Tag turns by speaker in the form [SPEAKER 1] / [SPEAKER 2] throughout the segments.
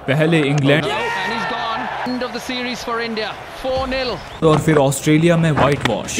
[SPEAKER 1] पहले इंग्लैंड और फिर ऑस्ट्रेलिया में व्हाइट वॉश।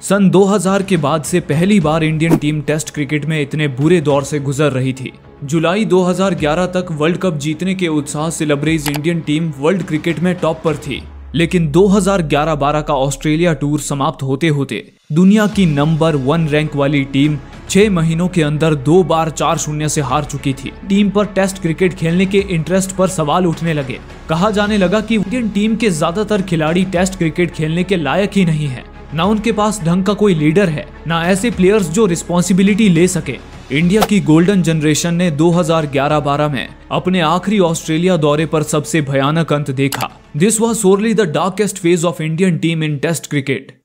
[SPEAKER 1] सन 2000 के बाद से पहली बार इंडियन टीम टेस्ट क्रिकेट में इतने बुरे दौर से गुजर रही थी। जुलाई 2011 तक वर्ल्ड कप जीतने के उत्साह से लबरेज इंडियन टीम वर्ल्ड क्रिकेट में टॉप पर थी, लेकिन 2011-12 का ऑस्ट्रेलिया टूर समाप्त होते होते दुनिया की नंबर 1 रैंक वाली टीम 6 महीनों के अंदर 2 बार 4-0 से हार चुकी थी। टीम पर टेस्ट क्रिकेट खेलने के इंटरेस्ट पर सवाल उठने लगे। कहा जाने लगा कि इंडियन टीम के ज्यादातर खिलाड़ी टेस्ट क्रिकेट खेलने के लायक ही नहीं है। ना उनके पास ढंग का कोई लीडर है, ना ऐसे प्लेयर्स जो रिस्पॉन्सिबिलिटी ले सके। इंडिया की गोल्डन जनरेशन ने 2011-12 में अपने आखिरी ऑस्ट्रेलिया दौरे पर सबसे भयानक अंत देखा। This was sorely the darkest phase of Indian team in test cricket.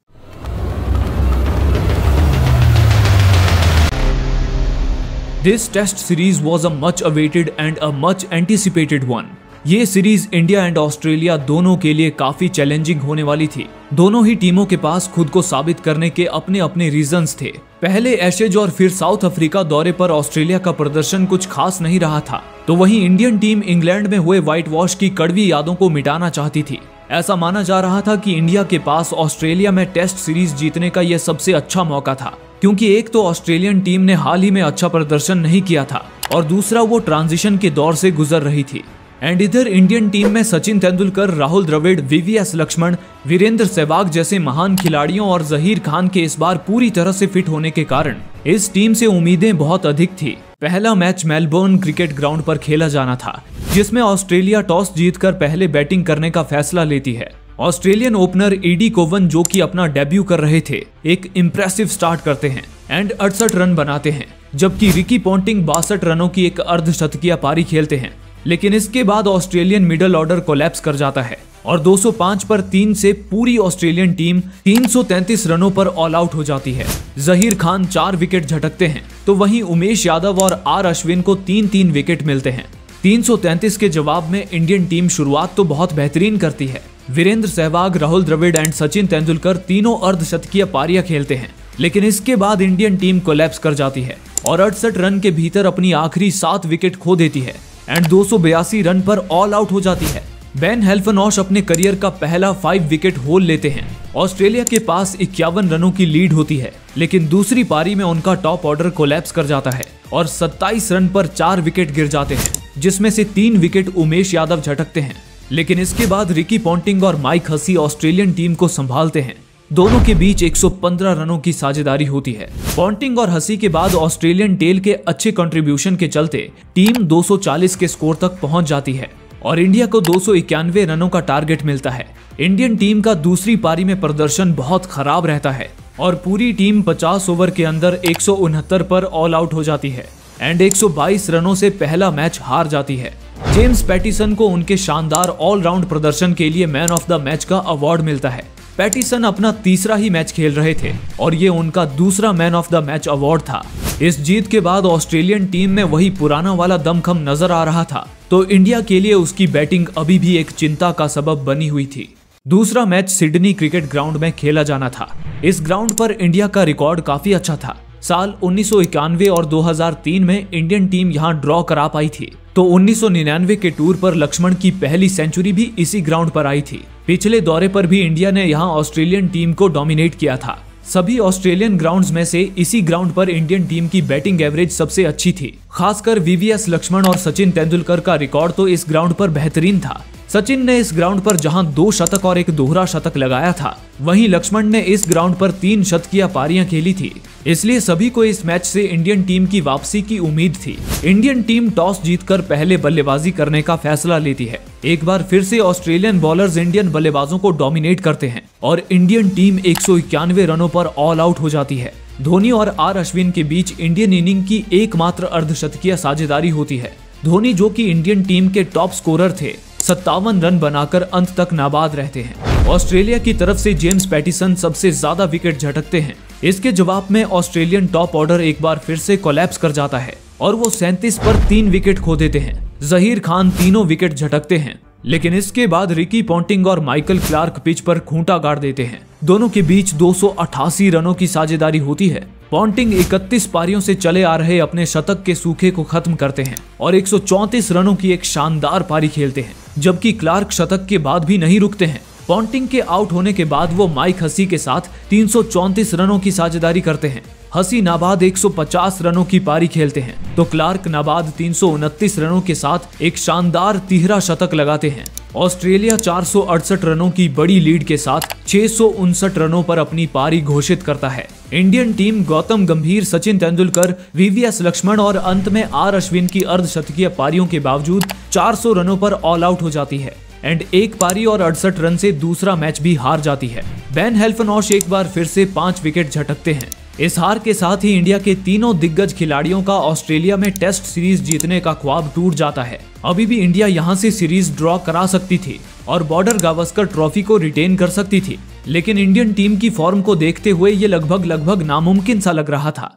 [SPEAKER 1] This test series was a much awaited and a much anticipated one. ये सीरीज इंडिया एंड ऑस्ट्रेलिया दोनों के लिए काफी चैलेंजिंग होने वाली थी। दोनों ही टीमों के पास खुद को साबित करने के अपने अपने रीजंस थे। पहले एशेज और फिर साउथ अफ्रीका दौरे पर ऑस्ट्रेलिया का प्रदर्शन कुछ खास नहीं रहा था, तो वहीं इंडियन टीम इंग्लैंड में हुए व्हाइट वॉश की कड़वी यादों को मिटाना चाहती थी। ऐसा माना जा रहा था कि इंडिया के पास ऑस्ट्रेलिया में टेस्ट सीरीज जीतने का यह सबसे अच्छा मौका था, क्योंकि एक तो ऑस्ट्रेलियन टीम ने हाल ही में अच्छा प्रदर्शन नहीं किया था और दूसरा वो ट्रांजिशन के दौर से गुजर रही थी। एंड इधर इंडियन टीम में सचिन तेंदुलकर, राहुल द्रविड़, वीवीएस लक्ष्मण, वीरेंद्र सहवाग जैसे महान खिलाड़ियों और जहीर खान के इस बार पूरी तरह से फिट होने के कारण इस टीम से उम्मीदें बहुत अधिक थी। पहला मैच मेलबोर्न क्रिकेट ग्राउंड पर खेला जाना था, जिसमें ऑस्ट्रेलिया टॉस जीतकर पहले बैटिंग करने का फैसला लेती है। ऑस्ट्रेलियन ओपनर एडी कोवन, जो कि अपना डेब्यू कर रहे थे, एक इम्प्रेसिव स्टार्ट करते हैं एंड 68 रन बनाते हैं, जबकि रिकी पॉन्टिंग 62 रनों की एक अर्धशतकीय पारी खेलते हैं। लेकिन इसके बाद ऑस्ट्रेलियन मिडल ऑर्डर कोलैप्स कर जाता है और 205 पर 3 से पूरी ऑस्ट्रेलियन टीम 333 रनों पर ऑल आउट हो जाती है। जहीर खान 4 विकेट झटकते हैं, तो वहीं उमेश यादव और आर अश्विन को 3-3 विकेट मिलते हैं। 333 के जवाब में इंडियन टीम शुरुआत तो बहुत बेहतरीन करती है। वीरेंद्र सहवाग, राहुल द्रविड़ एंड सचिन तेंदुलकर तीनों अर्धशतकीय पारियां खेलते हैं, लेकिन इसके बाद इंडियन टीम कोलैप्स कर जाती है और 68 रन के भीतर अपनी आखिरी 7 विकेट खो देती है एंड 282 रन पर ऑल आउट हो जाती है। बेन हेल्फनॉश अपने करियर का पहला 5 विकेट होल लेते हैं। ऑस्ट्रेलिया के पास 51 रनों की लीड होती है, लेकिन दूसरी पारी में उनका टॉप ऑर्डर कोलैप्स कर जाता है और 27 रन पर 4 विकेट गिर जाते हैं, जिसमें से 3 विकेट उमेश यादव झटकते हैं। लेकिन इसके बाद रिकी पॉन्टिंग और माइक हसी ऑस्ट्रेलियन टीम को संभालते हैं। दोनों के बीच 115 रनों की साझेदारी होती है। पॉन्टिंग और हसी के बाद ऑस्ट्रेलियन टेल के अच्छे कंट्रीब्यूशन के चलते टीम 240 के स्कोर तक पहुंच जाती है और इंडिया को 291 रनों का टारगेट मिलता है। इंडियन टीम का दूसरी पारी में प्रदर्शन बहुत खराब रहता है और पूरी टीम 50 ओवर के अंदर 169 पर ऑल आउट हो जाती है एंड 122 रनों से पहला मैच हार जाती है। जेम्स पैटिसन को उनके शानदार ऑलराउंड प्रदर्शन के लिए मैन ऑफ द मैच का अवार्ड मिलता है। पैटिसन अपना तीसरा ही मैच खेल रहे थे और ये उनका दूसरा man of the match award था। इस जीत के बाद ऑस्ट्रेलियन टीम में वही पुराना वाला दमखम नजर आ रहा था, तो इंडिया के लिए उसकी बैटिंग अभी भी एक चिंता का सबब बनी हुई थी। दूसरा मैच सिडनी क्रिकेट ग्राउंड में खेला जाना था। इस ग्राउंड पर इंडिया का रिकॉर्ड काफी अच्छा था। साल 1991 और 2003 में इंडियन टीम यहां ड्रॉ करा पाई थी, तो 1999 के टूर पर लक्ष्मण की पहली सेंचुरी भी इसी ग्राउंड पर आई थी। पिछले दौरे पर भी इंडिया ने यहां ऑस्ट्रेलियन टीम को डोमिनेट किया था। सभी ऑस्ट्रेलियन ग्राउंड्स में से इसी ग्राउंड पर इंडियन टीम की बैटिंग एवरेज सबसे अच्छी थी। खासकर वीवीएस लक्ष्मण और सचिन तेंदुलकर का रिकॉर्ड तो इस ग्राउंड पर बेहतरीन था। सचिन ने इस ग्राउंड पर जहां 2 शतक और एक दोहरा शतक लगाया था, वहीं लक्ष्मण ने इस ग्राउंड पर 3 शतकीय पारियां खेली थी। इसलिए सभी को इस मैच से इंडियन टीम की वापसी की उम्मीद थी। इंडियन टीम टॉस जीतकर पहले बल्लेबाजी करने का फैसला लेती है। एक बार फिर से ऑस्ट्रेलियन बॉलर्स इंडियन बल्लेबाजों को डोमिनेट करते हैं और इंडियन टीम 191 रनों पर ऑल आउट हो जाती है। धोनी और आर अश्विन के बीच इंडियन इनिंग की एकमात्र अर्धशतकीय साझेदारी होती है। धोनी, जो कि इंडियन टीम के टॉप स्कोरर थे, 57 रन बनाकर अंत तक नाबाद रहते हैं। ऑस्ट्रेलिया की तरफ से जेम्स पैटिसन सबसे ज्यादा विकेट झटकते हैं। इसके जवाब में ऑस्ट्रेलियन टॉप ऑर्डर एक बार फिर से कोलैप्स कर जाता है और वो 37 पर 3 विकेट खो देते हैं। जहीर खान तीनों विकेट झटकते हैं, लेकिन इसके बाद रिकी पॉन्टिंग और माइकल क्लार्क पिच पर खूंटा गाड़ देते हैं। दोनों के बीच 288 रनों की साझेदारी होती है। पॉन्टिंग 31 पारियों से चले आ रहे अपने शतक के सूखे को खत्म करते हैं और 134 रनों की एक शानदार पारी खेलते हैं, जबकि क्लार्क शतक के बाद भी नहीं रुकते हैं। पॉन्टिंग के आउट होने के बाद वो माइक हसी के साथ 334 रनों की साझेदारी करते हैं। हसी नाबाद 150 रनों की पारी खेलते हैं तो क्लार्क नाबाद 329 रनों के साथ एक शानदार तिहरा शतक लगाते हैं। ऑस्ट्रेलिया 468 रनों की बड़ी लीड के साथ 659 रनों पर अपनी पारी घोषित करता है। इंडियन टीम गौतम गंभीर, सचिन तेंदुलकर, वीवीएस लक्ष्मण और अंत में आर अश्विन की अर्धशतकीय पारियों के बावजूद 400 रनों पर ऑल आउट हो जाती है एंड एक पारी और 68 रन से दूसरा मैच भी हार जाती है। बेन हेल्फनॉश एक बार फिर से 5 विकेट झटकते हैं। इस हार के साथ ही इंडिया के तीनों दिग्गज खिलाड़ियों का ऑस्ट्रेलिया में टेस्ट सीरीज जीतने का ख्वाब टूट जाता है। अभी भी इंडिया यहां से सीरीज ड्रॉ करा सकती थी और बॉर्डर गावस्कर ट्रॉफी को रिटेन कर सकती थी, लेकिन इंडियन टीम की फॉर्म को देखते हुए ये लगभग नामुमकिन सा लग रहा था।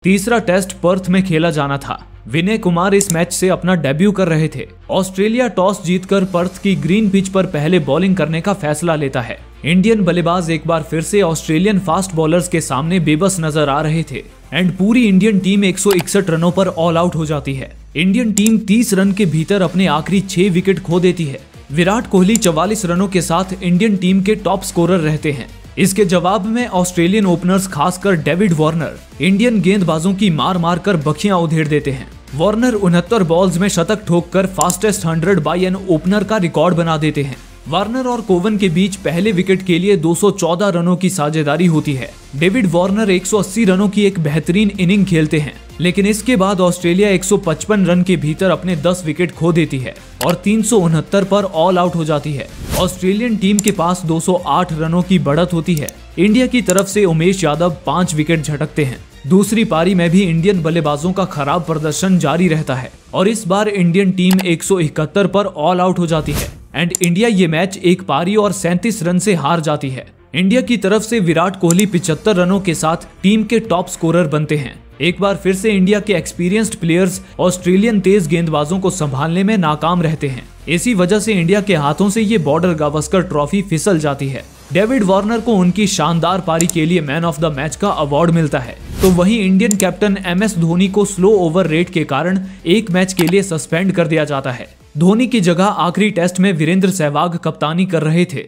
[SPEAKER 1] तीसरा टेस्ट पर्थ में खेला जाना था। विनय कुमार इस मैच से अपना डेब्यू कर रहे थे। ऑस्ट्रेलिया टॉस जीतकर पर्थ की ग्रीन पिच पर पहले बॉलिंग करने का फैसला लेता है। इंडियन बल्लेबाज एक बार फिर से ऑस्ट्रेलियन फास्ट बॉलर्स के सामने बेबस नजर आ रहे थे एंड पूरी इंडियन टीम 161 रनों पर ऑल आउट हो जाती है। इंडियन टीम 30 रन के भीतर अपने आखिरी 6 विकेट खो देती है। विराट कोहली 44 रनों के साथ इंडियन टीम के टॉप स्कोरर रहते हैं। इसके जवाब में ऑस्ट्रेलियन ओपनर्स खासकर डेविड वार्नर इंडियन गेंदबाजों की मार कर बखियां उधेड़ देते हैं। वार्नर 69 बॉल्स में शतक ठोककर फास्टेस्ट 100 बाय एन ओपनर का रिकॉर्ड बना देते हैं। वार्नर और कोवन के बीच पहले विकेट के लिए 214 रनों की साझेदारी होती है। डेविड वार्नर 180 रनों की एक बेहतरीन इनिंग खेलते हैं, लेकिन इसके बाद ऑस्ट्रेलिया 155 रन के भीतर अपने 10 विकेट खो देती है और 369 पर ऑल आउट हो जाती है। ऑस्ट्रेलियन टीम के पास 208 रनों की बढ़त होती है। इंडिया की तरफ से उमेश यादव 5 विकेट झटकते हैं। दूसरी पारी में भी इंडियन बल्लेबाजों का खराब प्रदर्शन जारी रहता है और इस बार इंडियन टीम 171 पर ऑल आउट हो जाती है एंड इंडिया ये मैच एक पारी और 37 रन से हार जाती है। इंडिया की तरफ से विराट कोहली 75 रनों के साथ टीम के टॉप स्कोरर बनते हैं। एक बार फिर से इंडिया के एक्सपीरियंस्ड प्लेयर्स ऑस्ट्रेलियन तेज गेंदबाजों को संभालने में नाकाम रहते हैं। इसी वजह से इंडिया के हाथों से ये बॉर्डर गावस्कर ट्रॉफी फिसल जाती है। डेविड वार्नर को उनकी शानदार पारी के लिए मैन ऑफ द मैच का अवार्ड मिलता है, तो वहीं इंडियन कैप्टन MS धोनी को स्लो ओवर रेट के कारण एक मैच के लिए सस्पेंड कर दिया जाता है। धोनी की जगह आखिरी टेस्ट में वीरेंद्र सहवाग कप्तानी कर रहे थे।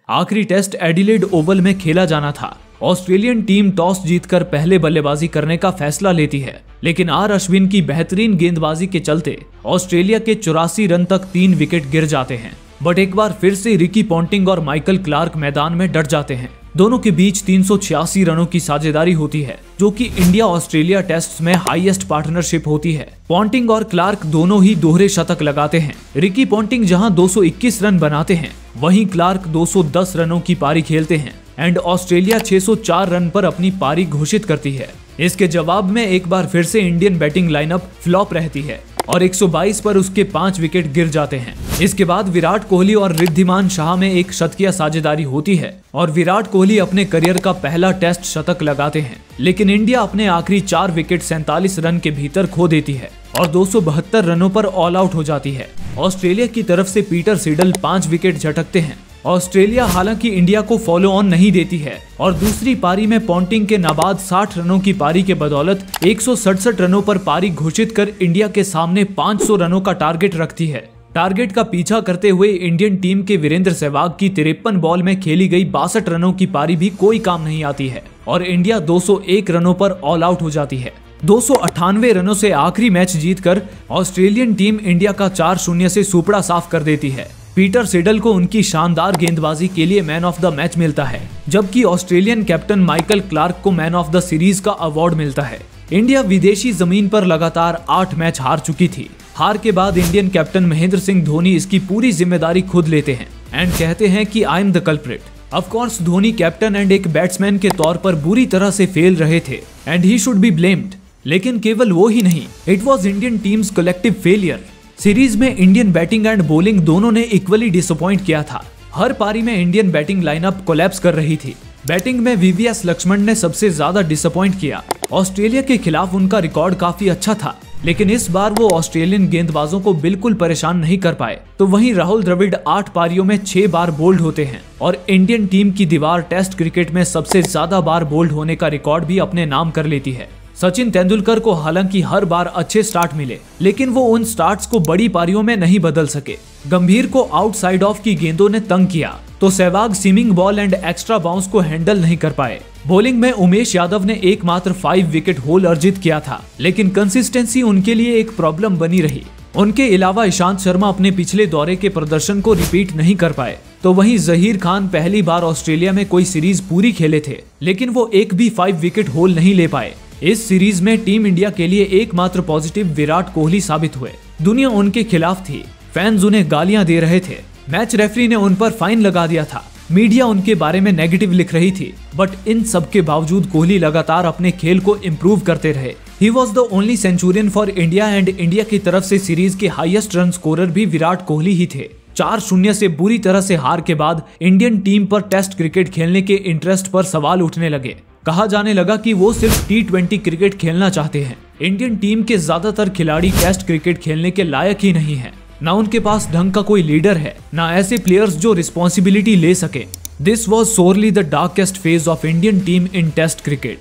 [SPEAKER 1] आखिरी टेस्ट एडिलेड ओवल में खेला जाना था। ऑस्ट्रेलियन टीम टॉस जीतकर पहले बल्लेबाजी करने का फैसला लेती है, लेकिन आर अश्विन की बेहतरीन गेंदबाजी के चलते ऑस्ट्रेलिया के 84 रन तक 3 विकेट गिर जाते हैं। बट एक बार फिर से रिकी पॉन्टिंग और माइकल क्लार्क मैदान में डट जाते हैं। दोनों के बीच 386 रनों की साझेदारी होती है, जो कि इंडिया ऑस्ट्रेलिया टेस्ट्स में हाईएस्ट पार्टनरशिप होती है। पॉन्टिंग और क्लार्क दोनों ही दोहरे शतक लगाते हैं। रिकी पॉन्टिंग जहां 221 रन बनाते हैं, वहीं क्लार्क 210 रनों की पारी खेलते हैं एंड ऑस्ट्रेलिया 604 रन पर अपनी पारी घोषित करती है। इसके जवाब में एक बार फिर से इंडियन बैटिंग लाइनअप फ्लॉप रहती है और 122 पर उसके 5 विकेट गिर जाते हैं। इसके बाद विराट कोहली और रिद्धिमान शाह में एक शतकीय साझेदारी होती है और विराट कोहली अपने करियर का पहला टेस्ट शतक लगाते हैं, लेकिन इंडिया अपने आखिरी 4 विकेट 47 रन के भीतर खो देती है और 272 रनों पर ऑल आउट हो जाती है। ऑस्ट्रेलिया की तरफ से पीटर सिडल 5 विकेट झटकते हैं। ऑस्ट्रेलिया हालांकि इंडिया को फॉलो ऑन नहीं देती है और दूसरी पारी में पॉन्टिंग के नाबाद 60 रनों की पारी के बदौलत 167 रनों पर पारी घोषित कर इंडिया के सामने 500 रनों का टारगेट रखती है। टारगेट का पीछा करते हुए इंडियन टीम के वीरेंद्र सहवाग की 53 बॉल में खेली गई 62 रनों की पारी भी कोई काम नहीं आती है और इंडिया 201 रनों पर ऑल आउट हो जाती है। 298 रनों से आखिरी मैच जीतकर ऑस्ट्रेलियन टीम इंडिया का 4-0 से सुपड़ा साफ कर देती है। पीटर सिडल को उनकी शानदार गेंदबाजी के लिए मैन ऑफ द मैच मिलता है, जबकि ऑस्ट्रेलियन कैप्टन माइकल क्लार्क को मैन ऑफ द सीरीज का अवार्ड मिलता है। इंडिया विदेशी जमीन पर लगातार 8 मैच हार चुकी थी। हार के बाद इंडियन कैप्टन महेंद्र सिंह धोनी इसकी पूरी जिम्मेदारी खुद लेते हैं एंड कहते हैं कि I am the culprit. Of course Dhoni captain and एक बैट्समैन के तौर पर बुरी तरह से फेल रहे थे and he should be blamed, लेकिन केवल वो ही नहीं, it was Indian teams collective failure. Series में इंडियन बैटिंग एंड बॉलिंग दोनों ने इक्वली डिसअपॉइंट किया था। हर पारी में इंडियन बैटिंग लाइनअप कोलैप्स कर रही थी। बैटिंग में वीवीएस लक्ष्मण ने सबसे ज्यादा डिसअपॉइंट किया। ऑस्ट्रेलिया के खिलाफ उनका रिकॉर्ड काफी अच्छा था, लेकिन इस बार वो ऑस्ट्रेलियन गेंदबाजों को बिल्कुल परेशान नहीं कर पाए। तो वहीं राहुल द्रविड़ 8 पारियों में 6 बार बोल्ड होते हैं और इंडियन टीम की दीवार टेस्ट क्रिकेट में सबसे ज्यादा बार बोल्ड होने का रिकॉर्ड भी अपने नाम कर लेती है। सचिन तेंदुलकर को हालांकि हर बार अच्छे स्टार्ट मिले, लेकिन वो उन स्टार्ट्स को बड़ी पारियों में नहीं बदल सके। गंभीर को आउटसाइड ऑफ की गेंदों ने तंग किया तो Sehwag seaming ball and extra bounce को हैंडल नहीं कर पाए। बॉलिंग में उमेश यादव ने एकमात्र 5 विकेट होल अर्जित किया था, लेकिन कंसिस्टेंसी उनके लिए एक प्रॉब्लम बनी रही। उनके अलावा ईशांत शर्मा अपने पिछले दौरे के प्रदर्शन को रिपीट नहीं कर पाए। तो वहीं जहीर खान पहली बार ऑस्ट्रेलिया में कोई सीरीज पूरी खेले थे, लेकिन वो एक भी 5 विकेट होल नहीं ले पाए। इस सीरीज में टीम इंडिया के लिए एकमात्र पॉजिटिव विराट कोहली साबित हुए। दुनिया उनके खिलाफ थी, फैंस उन्हें गालियां दे रहे थे, मैच रेफरी ने उन पर फाइन लगा दिया था, मीडिया उनके बारे में नेगेटिव लिख रही थी, बट इन सब के बावजूद कोहली लगातार अपने खेल को इम्प्रूव करते रहे। He was the only Centurion for India and India की तरफ से सीरीज के हाईएस्ट रन स्कोरर भी विराट कोहली ही थे। 4-0 से बुरी तरह से हार के बाद इंडियन टीम पर टेस्ट क्रिकेट खेलने के इंटरेस्ट पर सवाल उठने लगे। कहा जाने लगा कि वो सिर्फ T20 क्रिकेट खेलना चाहते हैं। इंडियन टीम के ज्यादातर खिलाड़ी टेस्ट क्रिकेट खेलने के लायक ही नहीं है। ना उनके पास ढंग का कोई लीडर है, ना ऐसे प्लेयर्स जो रिस्पॉन्सिबिलिटी ले सके। This was sorely the darkest phase of Indian team in test cricket.